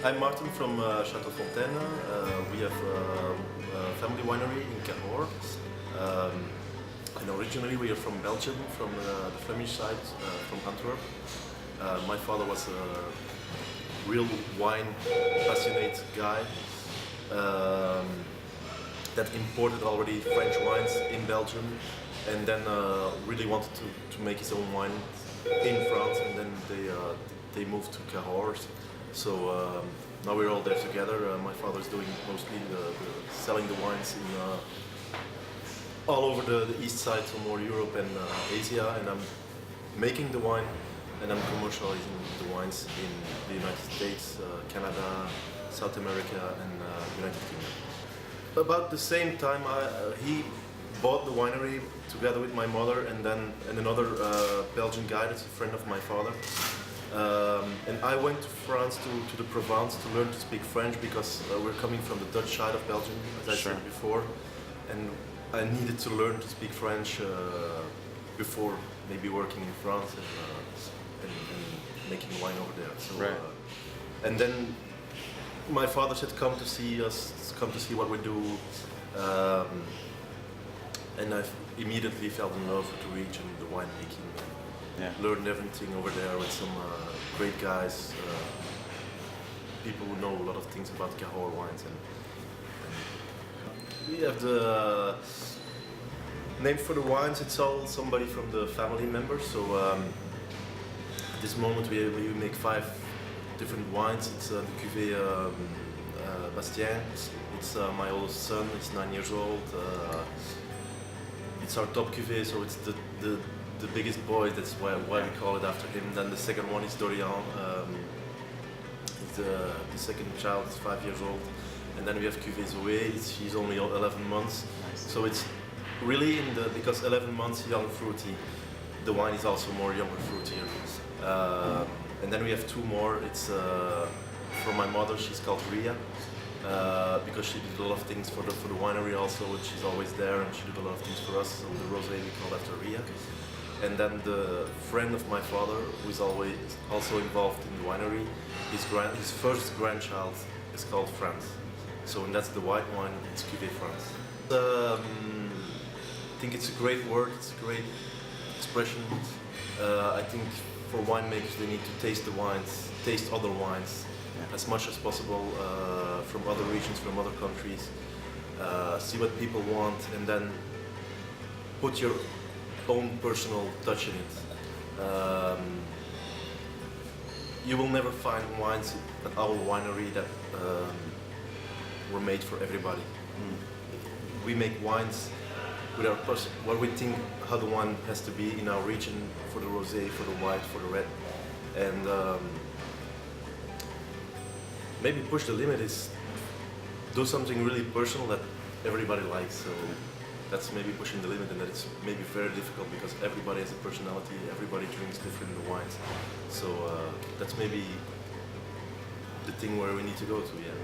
I'm Maarten from Chateau Fontaine. We have a family winery in Cahors. And originally we are from Belgium, from the Flemish side, from Antwerp. My father was a real wine passionate guy that imported already French wines in Belgium and then really wanted to make his own wine in France, and then they moved to Cahors. So now we're all there together. My father's doing mostly selling the wines in all over the east side, so more Europe and Asia, and I'm making the wine and I'm commercializing the wines in the United States, Canada, South America, and United Kingdom. About the same time, he bought the winery together with my mother and another Belgian guy that's a friend of my father. And I went to France, to the Provence, to learn to speak French because we're coming from the Dutch side of Belgium, as I said before, and I needed to learn to speak French before maybe working in France and making wine over there. So, and then my father said, "Come to see us, come to see what we do," and I immediately fell in love with the region, the winemaking. Learned everything over there with some great guys, people who know a lot of things about Cahors wines. And we have the name for the wines. It's all somebody from the family members. So at this moment we make 5 different wines. It's the cuvée Bastien. It's my oldest son. It's 9 years old. It's our top cuvée, so it's the biggest boy, that's why we call it after him. Then the second one is Dorian. The second child is 5 years old. And then we have Cuvée Zoé, she's only 11 months. So it's really because 11 months young fruity, the wine is also more younger fruitier. And then we have 2 more. It's from my mother, she's called Ria. Because she did a lot of things for the winery also, and she's always there, and she did a lot of things for us. So the rosé we call after Ria. And then the friend of my father, who is always also involved in the winery, his first grandchild is called France. So and that's the white wine, it's Cuvée France. I think it's a great word, it's a great expression. I think for winemakers they need to taste the wines, taste other wines as much as possible from other regions, from other countries. See what people want and then put your own personal touch in it. You will never find wines at our winery that were made for everybody. We make wines with our what we think how the wine has to be in our region, for the rosé, for the white, for the red, and maybe push the limit is do something really personal that everybody likes. So that's maybe pushing the limit, and that it's maybe very difficult because everybody has a personality, everybody drinks different wines. So that's maybe the thing where we need to go to, yeah.